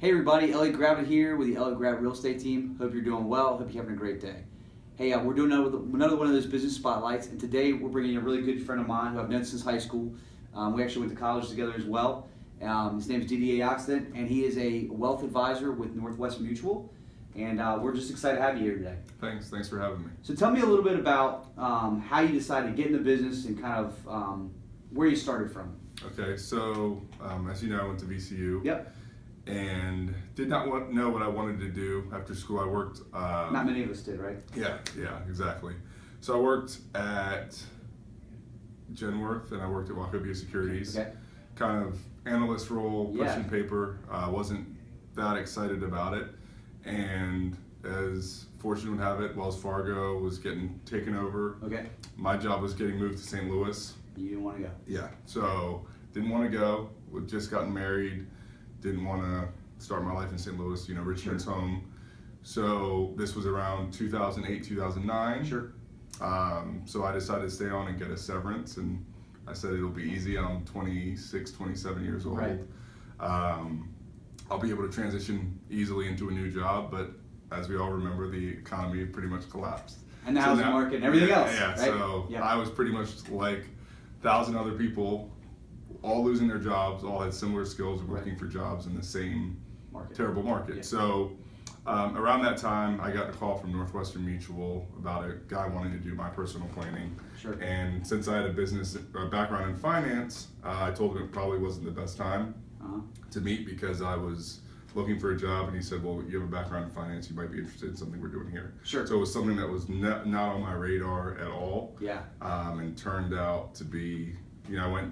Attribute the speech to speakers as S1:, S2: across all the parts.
S1: Hey everybody, Elliot Gravitt here with the Elliot Gravitt Real Estate Team. Hope you're doing well. Hope you're having a great day. Hey, we're doing another one of those business spotlights, and today we're bringing a really good friend of mine who I've known since high school. We actually went to college together as well. His name is Didier Occident, and he is a wealth advisor with Northwestern Mutual. And we're just excited to have you here today.
S2: Thanks for having me.
S1: So tell me a little bit about how you decided to get in the business and kind of where you started from.
S2: Okay, so as you know, I went to VCU.
S1: Yep.
S2: And did not know what I wanted to do after school. I worked.
S1: Not many of us did, right?
S2: Yeah, exactly. So I worked at Genworth and I worked at Wachovia Securities.
S1: Okay.
S2: Kind of analyst role, pushing
S1: Yeah.
S2: paper. Wasn't that excited about it. And as fortune would have it, Wells Fargo was getting taken over.
S1: Okay.
S2: My job was getting moved to St. Louis.
S1: You didn't want to go.
S2: Yeah, so didn't want to go. We'd just gotten married. Didn't want to start my life in St. Louis, Richmond's home. So this was around 2008, 2009.
S1: Sure.
S2: So I decided to stay on and get a severance, and I said it'll be easy. I'm 26, 27 years old.
S1: Right.
S2: I'll be able to transition easily into a new job, but as we all remember, the economy pretty much collapsed.
S1: And the housing market and everything else.
S2: Yeah,
S1: right?
S2: so
S1: Yeah.
S2: I was pretty much like 1,000 other people, all losing their jobs, all had similar skills, working for jobs in the same terrible market.
S1: Yeah.
S2: So around that time, I got a call from Northwestern Mutual about a guy wanting to do my personal planning.
S1: Sure.
S2: And since I had a background in finance, I told him it probably wasn't the best time to meet because I was looking for a job, and he said, well, you have a background in finance, you might be interested in something we're doing here.
S1: Sure.
S2: So it was something that was not on my radar at all.
S1: Yeah.
S2: And turned out to be, I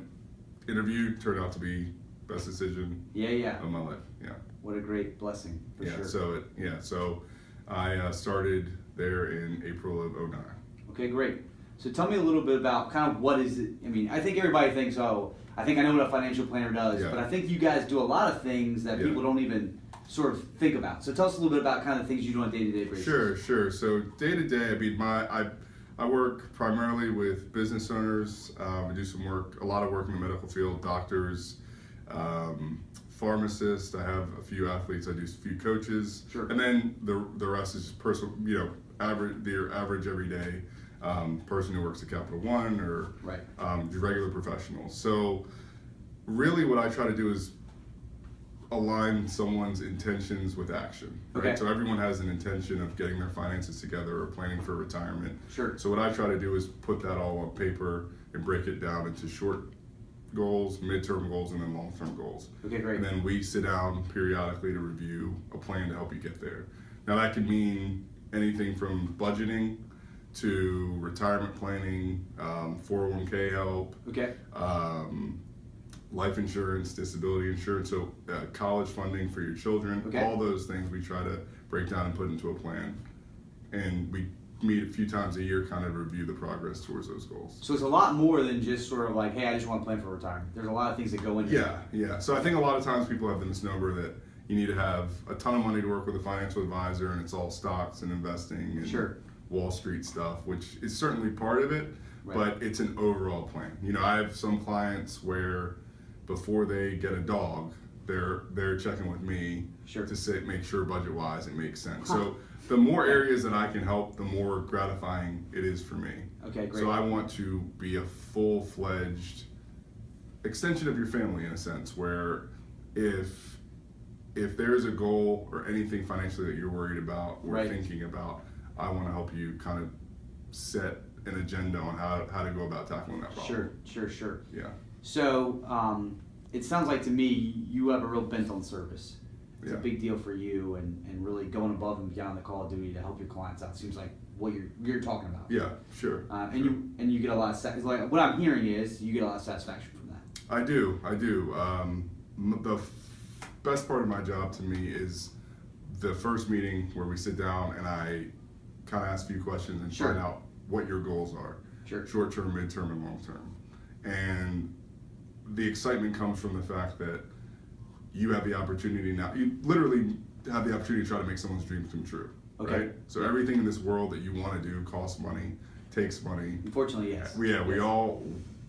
S2: interviewed, turned out to be best decision of my life. Yeah.
S1: What a great blessing, for sure.
S2: So I started there in April of 2009.
S1: Okay, great. So tell me a little bit about kind of what is it, I think everybody thinks, I think I know what a financial planner does, but I think you guys do a lot of things that people don't even sort of think about. So tell us a little bit about kind of things you do on a day-to-day basis.
S2: Sure. So day-to-day, I work primarily with business owners. We do a lot of work in the medical field, doctors, pharmacists. I have a few athletes. I do a few coaches.
S1: Sure.
S2: And then the rest is just personal, your average everyday person who works at Capital One or regular professionals. So really what I try to do is align someone's intentions with action. Right?
S1: Okay.
S2: So everyone has an intention of getting their finances together or planning for retirement.
S1: Sure.
S2: So what I try to do is put that all on paper and break it down into short goals, midterm goals, and then long-term goals.
S1: Okay, great.
S2: And then we sit down periodically to review a plan to help you get there. Now that can mean anything from budgeting to retirement planning, 401k help, life insurance, disability insurance, so college funding for your children, all those things we try to break down and put into a plan. And we meet a few times a year, kind of review the progress towards those goals.
S1: So it's a lot more than just sort of like, hey, I just want to plan for retirement. There's a lot of things that go into it.
S2: Yeah. So I think a lot of times people have the misnomer that you need to have a ton of money to work with a financial advisor and it's all stocks and investing and Wall Street stuff, which is certainly part of it, but it's an overall plan. I have some clients where before they get a dog, they're checking with me to make sure budget-wise it makes sense. So the more areas that I can help, the more gratifying it is for me.
S1: Okay, great.
S2: So I want to be a full-fledged extension of your family in a sense, where if there's a goal or anything financially that you're worried about or thinking about, I want to help you kind of set an agenda on how to go about tackling that problem.
S1: Sure.
S2: Yeah.
S1: So it sounds like to me you have a real bent on service. It's a big deal for you, and really going above and beyond the call of duty to help your clients out seems like what you're talking about.
S2: Yeah, sure.
S1: And you get a lot of like what I'm hearing is you get a lot of satisfaction from that.
S2: I do. The best part of my job to me is the first meeting where we sit down and I kind of ask a few questions and find out what your goals are. Short term, midterm, and long term. And the excitement comes from the fact that you have the opportunity now. You literally have the opportunity to try to make someone's dreams come true.
S1: Okay.
S2: Right? So everything in this world that you want to do costs money, takes money.
S1: Unfortunately, yes.
S2: We all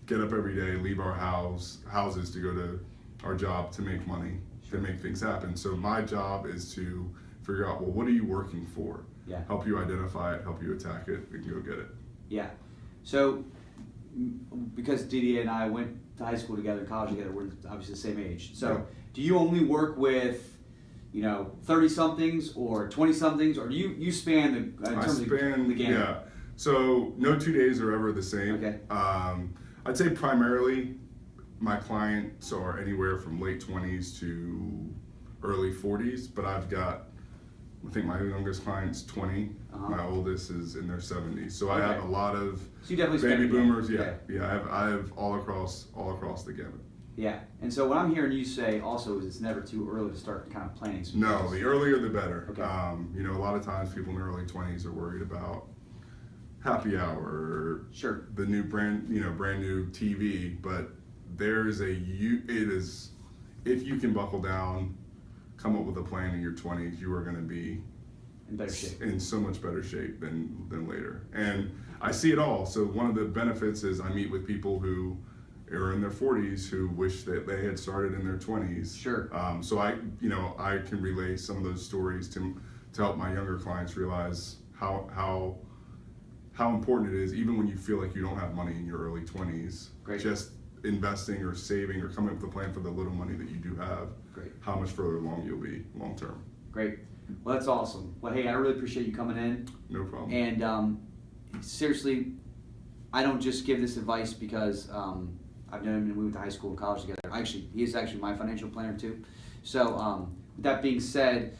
S2: get up every day, leave our houses to go to our job to make money. and make things happen. So my job is to figure out, well, what are you working for?
S1: Yeah.
S2: Help you identify it, help you attack it, and go get it.
S1: Yeah. So because Didier and I went to high school together, college together, we're obviously the same age. So do you only work with 30-somethings or 20-somethings, or do you span the the gamut?
S2: Yeah. So no 2 days are ever the same.
S1: Okay.
S2: I'd say primarily my clients are anywhere from late 20s to early 40s, but I think my youngest client's 20. My oldest is in their 70s. So I have a lot of baby boomers. Yeah. I have all across the gamut.
S1: Yeah, and so what I'm hearing you say also is it's never too early to start kind of planning.
S2: No, the earlier the better.
S1: Okay.
S2: A lot of times people in their early 20s are worried about happy hour or the new brand new TV, but if you can buckle down, come up with a plan in your 20s, you are going to be
S1: in better shape,
S2: in so much better shape than later. And I see it all. So one of the benefits is I meet with people who are in their 40s who wish that they had started in their 20s.
S1: Sure.
S2: So I can relay some of those stories to help my younger clients realize how important it is, even when you feel like you don't have money in your early 20s.
S1: Great.
S2: Just investing or saving or coming up with a plan for the little money that you do have.
S1: Great.
S2: How much further along you'll be long term.
S1: Great. Well, that's awesome. Well, hey, I really appreciate you coming in.
S2: No problem.
S1: And seriously, I don't just give this advice because I've known him and we went to high school and college together. He is actually my financial planner too. So with that being said,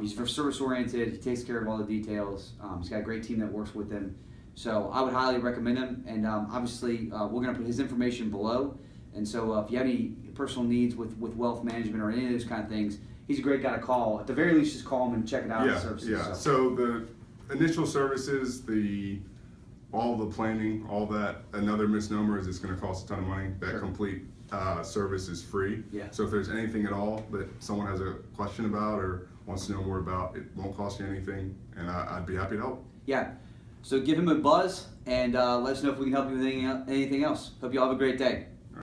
S1: he's service oriented. He takes care of all the details. He's got a great team that works with him. So I would highly recommend him. And obviously, we're going to put his information below. And so if you have any personal needs with wealth management or any of those kind of things, he's a great guy to call. At the very least, just call him and check it out.
S2: Yeah,
S1: the services.
S2: yeah. So the initial services, all the planning, all that, another misnomer is it's going to cost a ton of money. That complete service is free.
S1: Yeah.
S2: So if there's anything at all that someone has a question about or wants to know more about, it won't cost you anything, and I'd be happy to help.
S1: Yeah. So give him a buzz and let us know if we can help you with anything else. Hope you all have a great day.